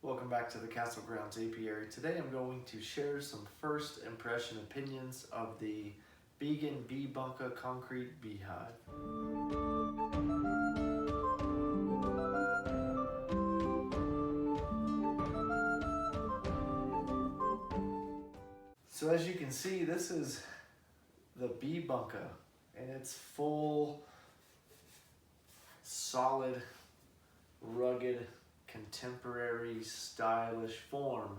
Welcome back to the Castle Grounds Apiary. Today I'm going to share some first impression opinions of the vegan bee bunker concrete beehive. So as you can see, this is the bee bunker in its full, solid, rugged, contemporary, stylish form.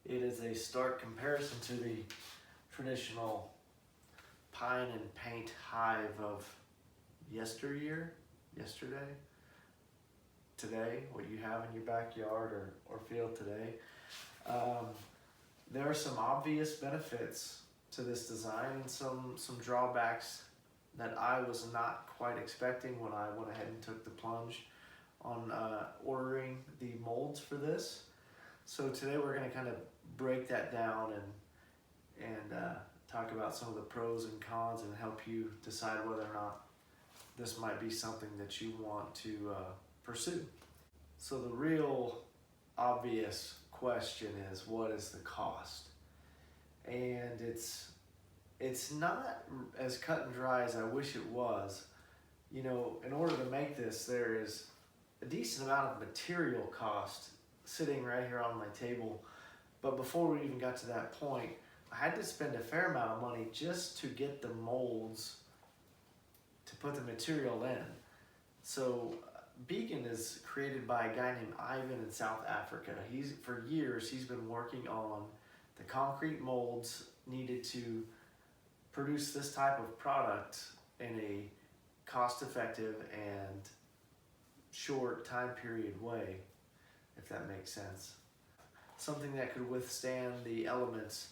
It is a stark comparison to the traditional pine and paint hive of yesterday, today, what you have in your backyard or field today. There are some obvious benefits to this design and some drawbacks that I was not quite expecting when I went ahead and took the plunge on ordering the molds for this. So today we're going to kind of break that down and talk about some of the pros and cons and help you decide whether or not this might be something that you want to pursue. So the real obvious question is, what is the cost? And it's not as cut and dry as I wish it was. You know, in order to make this, there is a decent amount of material cost sitting right here on my table. But before we even got to that point, I had to spend a fair amount of money just to get the molds to put the material in. So Beacon is created by a guy named Ivan in South Africa. For years he's been working on the concrete molds needed to produce this type of product in a cost-effective and short time period way, if that makes sense. Something that could withstand the elements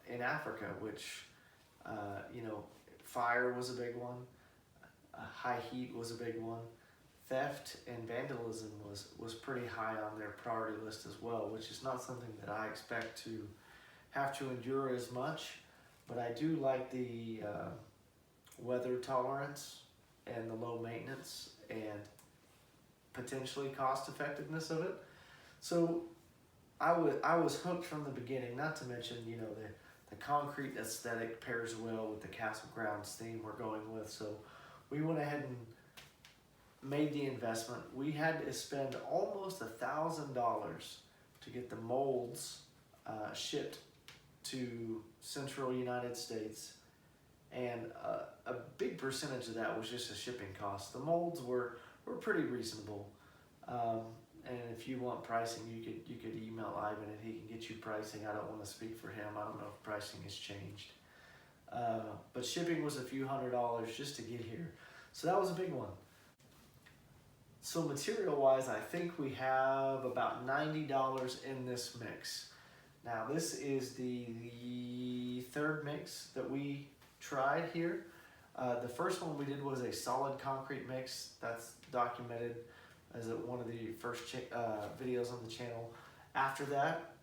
in Africa, which, fire was a big one, high heat was a big one, theft and vandalism was pretty high on their priority list as well, which is not something that I expect to have to endure as much, but I do like the weather tolerance and the low maintenance and potentially cost effectiveness of it. So I was hooked from the beginning, not to mention, the concrete aesthetic pairs well with the Castle Grounds theme we're going with. So we went ahead and made the investment. We had to spend almost $1,000 to get the molds shipped to central United States. And a big percentage of that was just a shipping cost. The molds were pretty reasonable. And if you want pricing, you could email Ivan and he can get you pricing. I don't want to speak for him. I don't know if pricing has changed. But shipping was a few $100s just to get here. So that was a big one. So material-wise, I think we have about $90 in this mix. Now this is the third mix that we tried here. The first one we did was a solid concrete mix. That's documented as one of the first videos on the channel. After that,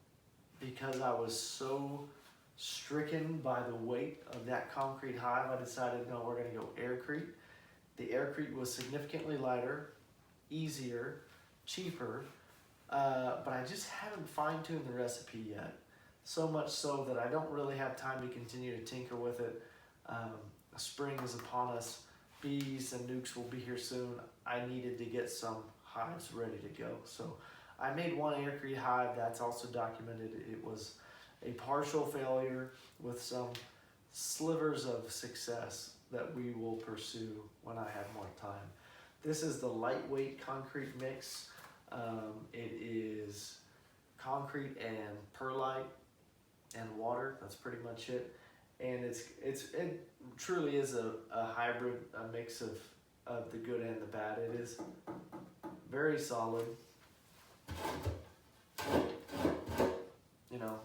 because I was so stricken by the weight of that concrete hive, I decided, no, we're gonna go aircrete. The aircrete was significantly lighter, easier, cheaper, but I just haven't fine-tuned the recipe yet. So much so that I don't really have time to continue to tinker with it. Spring is upon us. Bees and nukes will be here soon. I needed to get some hives ready to go. So I made one aircrete hive. That's also documented. It was a partial failure with some slivers of success that we will pursue when I have more time. This is the lightweight concrete mix. It is concrete and perlite and water. That's pretty much it. And it truly is a hybrid, a mix of the good and the bad. It is very solid.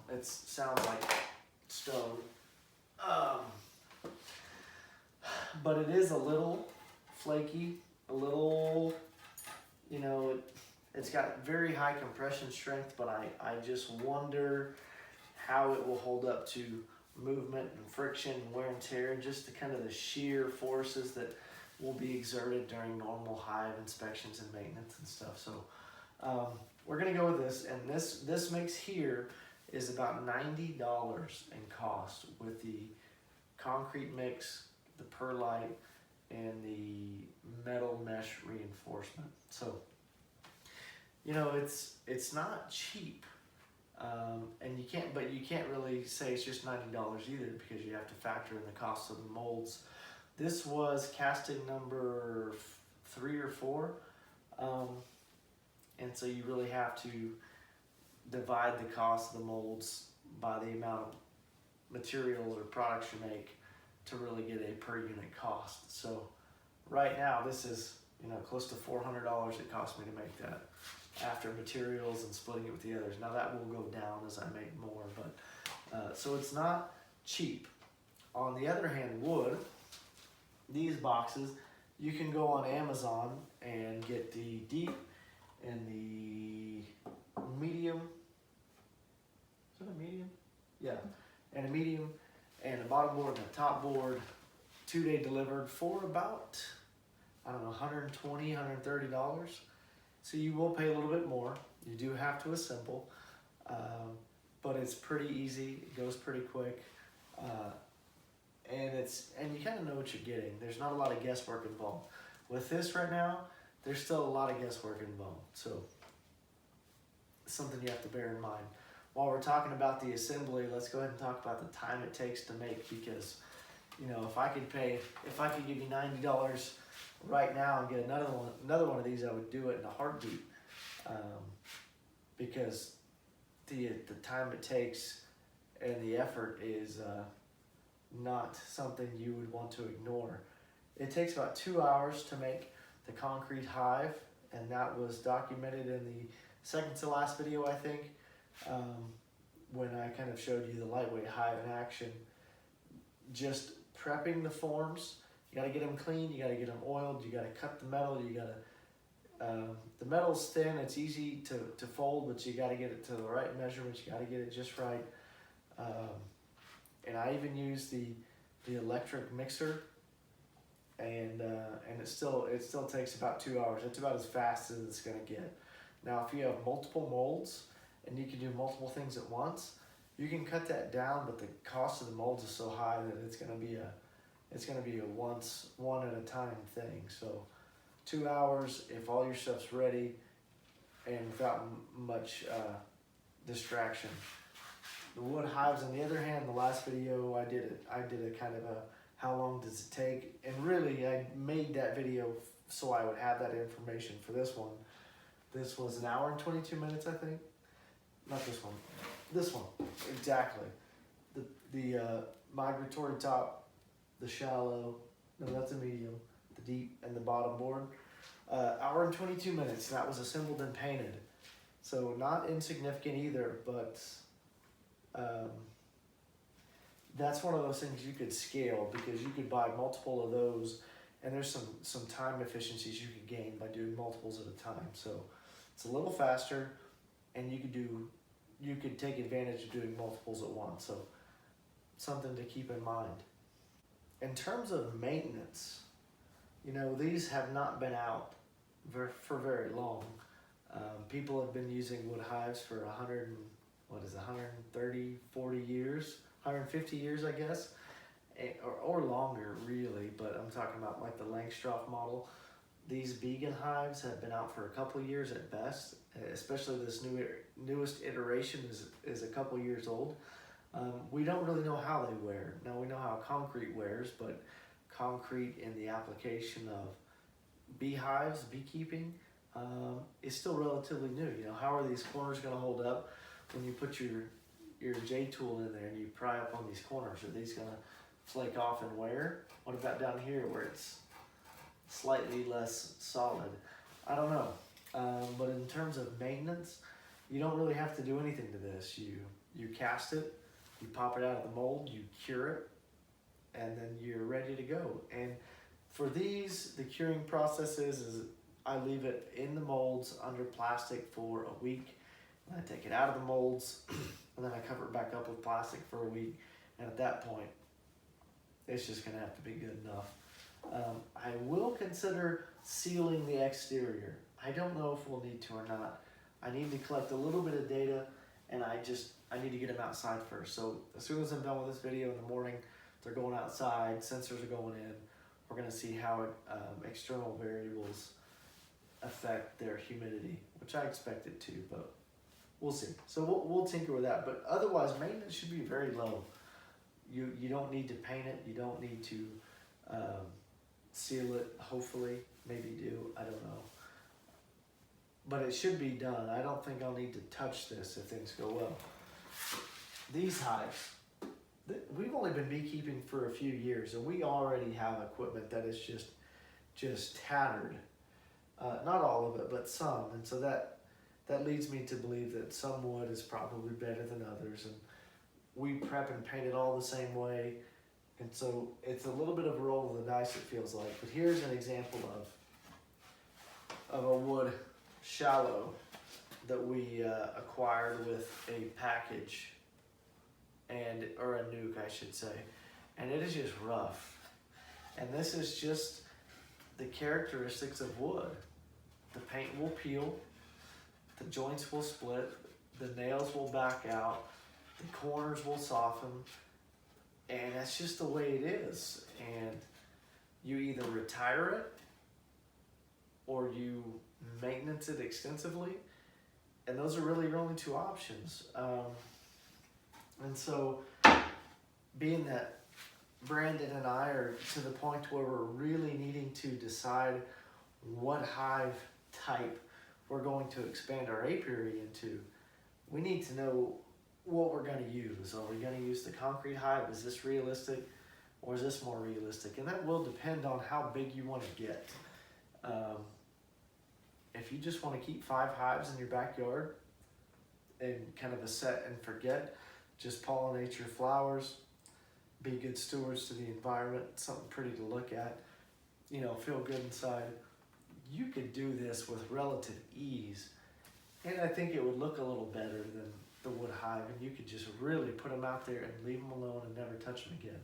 It sounds like stone. But it is a little flaky, a little, it's got very high compression strength, but I just wonder how it will hold up to movement and friction and wear and tear, just the kind of the sheer forces that will be exerted during normal hive inspections and maintenance and stuff. So we're gonna go with this, and this mix here is about $90 in cost with the concrete mix, the perlite, and the metal mesh reinforcement. So, you know, it's not cheap, and you can't really say it's just $90 either, because you have to factor in the cost of the molds. This was casting number 3 or 4, and so you really have to divide the cost of the molds by the amount of materials or products you make to really get a per unit cost. So right now this is, you know, close to $400 it cost me to make that, after materials and splitting it with the others. Now that will go down as I make more, but so it's not cheap. On the other hand, wood, these boxes, you can go on Amazon and get the deep and the medium. Is it a medium? Yeah, and a medium, and a bottom board and a top board, 2-day delivered for about, I don't know, $120, $130. So you will pay a little bit more. You do have to assemble, but it's pretty easy. It goes pretty quick, and you kind of know what you're getting. There's not a lot of guesswork involved. With this right now, there's still a lot of guesswork involved. So it's something you have to bear in mind. While we're talking about the assembly, let's go ahead and talk about the time it takes to make, because, you know, if I could give you $90 right now and get another one of these, I would do it in a heartbeat, because the time it takes and the effort is not something you would want to ignore. It takes about 2 hours to make the concrete hive, and that was documented in the second to last video, I think, when I kind of showed you the lightweight hive in action. Just prepping the forms. You got to get them clean, you got to get them oiled, you got to cut the metal, you got to, the metal's thin, it's easy to fold, but you got to get it to the right measurements, you got to get it just right. And I even use the electric mixer, and it still takes about 2 hours. It's about as fast as it's going to get. Now, if you have multiple molds and you can do multiple things at once, you can cut that down, but the cost of the molds is so high that it's going to be a one at a time thing. So 2 hours if all your stuff's ready and without much distraction. The wood hives, on the other hand, the last video I did a kind of a how long does it take, and really I made that video so I would have that information for this one. This was 1 hour and 22 minutes, I think. Not this one. This one, exactly. The migratory top, the shallow, no, that's a medium, the deep, and the bottom board. 1 hour and 22 minutes, that was assembled and painted. So not insignificant either, but that's one of those things you could scale, because you could buy multiple of those, and there's some time efficiencies you could gain by doing multiples at a time. So it's a little faster, and you could take advantage of doing multiples at once. So something to keep in mind. In terms of maintenance, you know, these have not been out for very long. People have been using wood hives for 130, 40 years, 150 years, I guess, or longer, really. But I'm talking about like the Langstroth model. These vegan hives have been out for a couple of years at best, especially this newest iteration is a couple of years old. We don't really know how they wear. Now, we know how concrete wears, but concrete in the application of beehives, beekeeping, is still relatively new. You know, how are these corners going to hold up when you put your J-tool in there and you pry up on these corners? Are these going to flake off and wear? What about down here where it's slightly less solid? I don't know. But in terms of maintenance, you don't really have to do anything to this. You cast it, you pop it out of the mold, you cure it, and then you're ready to go. And for these, the curing process is I leave it in the molds under plastic for a week, and I take it out of the molds, and then I cover it back up with plastic for a week, and at that point, it's just gonna have to be good enough. I will consider sealing the exterior. I don't know if we'll need to or not. I need to collect a little bit of data, and I need to get them outside first. So as soon as I'm done with this video in the morning, they're going outside, sensors are going in. We're going to see how external variables affect their humidity, which I expect it to, but we'll see. So we'll tinker with that, but otherwise maintenance should be very low. You don't need to paint it. You don't need to seal it, hopefully. Maybe do, I don't know. But it should be done. I don't think I'll need to touch this if things go well. These hives, we've only been beekeeping for a few years, and we already have equipment that is just tattered. Not all of it, but some. And so that leads me to believe that some wood is probably better than others. And we prep and paint it all the same way. And so it's a little bit of a roll of the dice, it feels like. But here's an example of a wood shallow that we acquired with a package, or a nuke, I should say. And it is just rough. And this is just the characteristics of wood. The paint will peel, the joints will split, the nails will back out, the corners will soften, and that's just the way it is. And you either retire it or you maintenance it extensively, and those are really your only two options. And so being that Brandon and I are to the point where we're really needing to decide what hive type we're going to expand our apiary into, we need to know what we're going to use. Are we going to use the concrete hive? Is this realistic, or is this more realistic? And that will depend on how big you want to get. If you just want to keep 5 hives in your backyard and kind of a set and forget, just pollinate your flowers, be good stewards to the environment, something pretty to look at, feel good inside, you could do this with relative ease. And I think it would look a little better than the wood hive, and you could just really put them out there and leave them alone and never touch them again.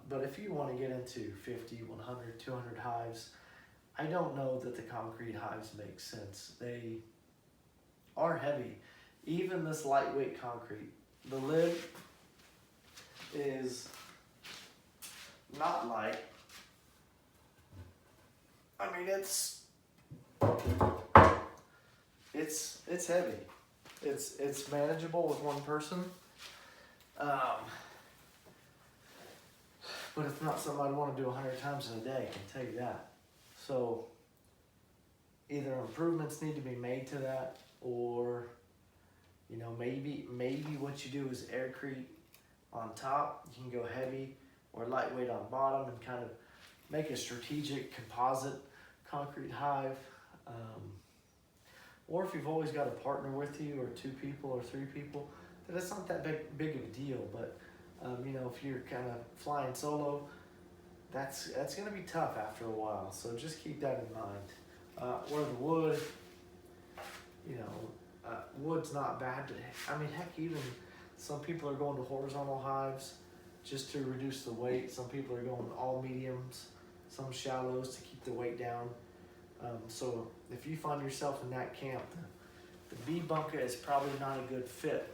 But if you want to get into 50, 100, 200 hives, I don't know that the concrete hives make sense. They are heavy. Even this lightweight concrete, the lid is not light. I mean, it's heavy. It's manageable with one person. But it's not something I'd want to do 100 times in a day, I can tell you that. So either improvements need to be made to that, or maybe what you do is aircrete on top. You can go heavy or lightweight on bottom and kind of make a strategic composite concrete hive. Or if you've always got a partner with you, or 2 people or 3 people, then it's not that big of a deal. But if you're kind of flying solo, that's going to be tough after a while. So just keep that in mind. Where the wood, wood's not bad. But I mean, heck, even some people are going to horizontal hives just to reduce the weight. Some people are going all mediums, some shallows to keep the weight down. So if you find yourself in that camp, the bee bunker is probably not a good fit.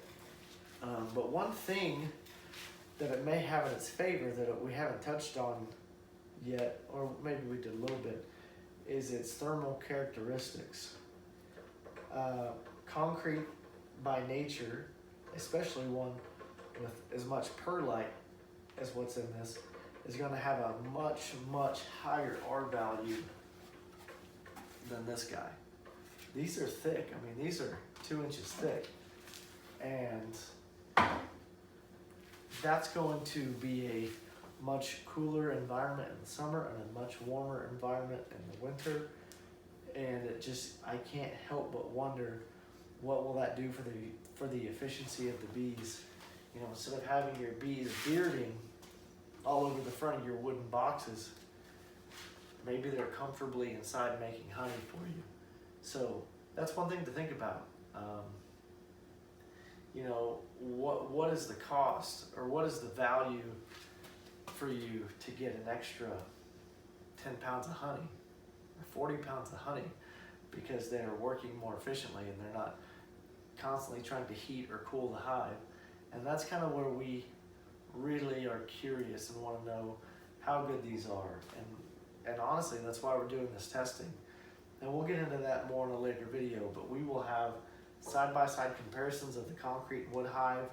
But one thing that it may have in its favor that we haven't touched on yet, or maybe we did a little bit, is its thermal characteristics. Concrete by nature, especially one with as much perlite as what's in this, is going to have a much, much higher R value than this guy. These are thick. I mean, these are 2 inches thick. And that's going to be a much cooler environment in the summer and a much warmer environment in the winter. And I can't help but wonder, what will that do for the efficiency of the bees? Instead of having your bees bearding all over the front of your wooden boxes, maybe they're comfortably inside making honey for you. So that's one thing to think about. What is the cost, or what is the value for you to get an extra 10 pounds of honey or 40 pounds of honey? because they're working more efficiently and they're not constantly trying to heat or cool the hive. And that's kind of where we really are curious and want to know how good these are. And honestly, that's why we're doing this testing. And we'll get into that more in a later video, but we will have side-by-side comparisons of the concrete and wood hive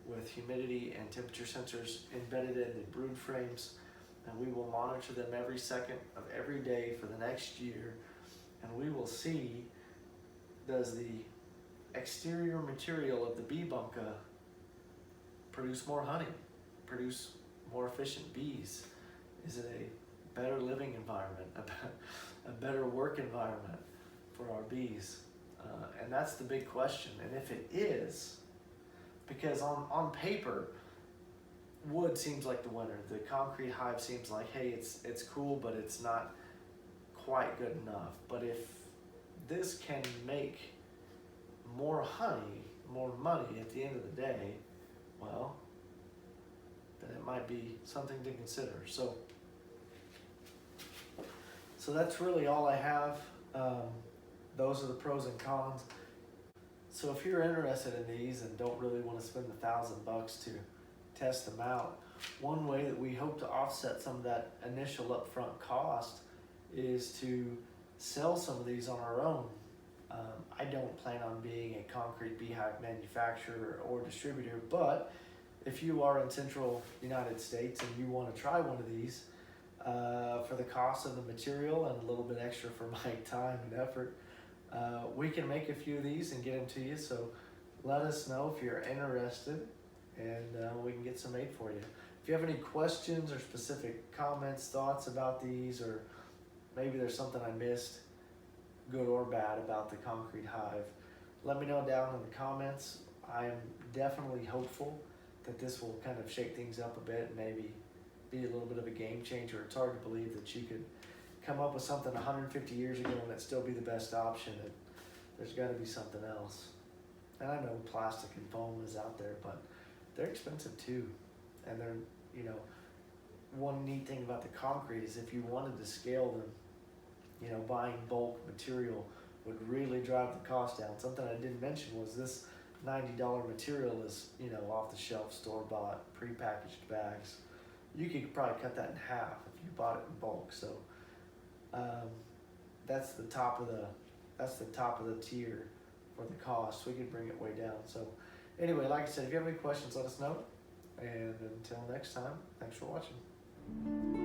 with humidity and temperature sensors embedded in the brood frames. And we will monitor them every second of every day for the next year. And we will see, does the exterior material of the bee bunka produce more honey, produce more efficient bees? Is it a better living environment, a better work environment for our bees? And that's the big question. And if it is, because on paper, wood seems like the winner. The concrete hive seems like, hey, it's cool, but it's not quite good enough. But if this can make more honey, more money at the end of the day, well, then it might be something to consider. So that's really all I have. Those are the pros and cons. So if you're interested in these and don't really want to spend $1,000 to test them out, one way that we hope to offset some of that initial upfront cost is to sell some of these on our own. I don't plan on being a concrete beehive manufacturer or distributor, but if you are in central United States and you want to try one of these, for the cost of the material and a little bit extra for my time and effort, we can make a few of these and get them to you. So let us know if you're interested, and we can get some made for you. If you have any questions or specific comments, thoughts about these, or maybe there's something I missed, good or bad, about the concrete hive, let me know down in the comments. I'm definitely hopeful that this will kind of shake things up a bit and maybe be a little bit of a game changer. It's hard to believe that you could come up with something 150 years ago and it still be the best option. There's got to be something else. And I know plastic and foam is out there, but they're expensive too. And they're, you know, one neat thing about the concrete is if you wanted to scale them, you know, buying bulk material would really drive the cost down. Something I didn't mention was this $90 material is, you know, off the shelf, store-bought, prepackaged bags. You could probably cut that in half if you bought it in bulk. So that's the top of the tier for the cost. We could bring it way down. So anyway, like I said, if you have any questions, let us know. And until next time, thanks for watching.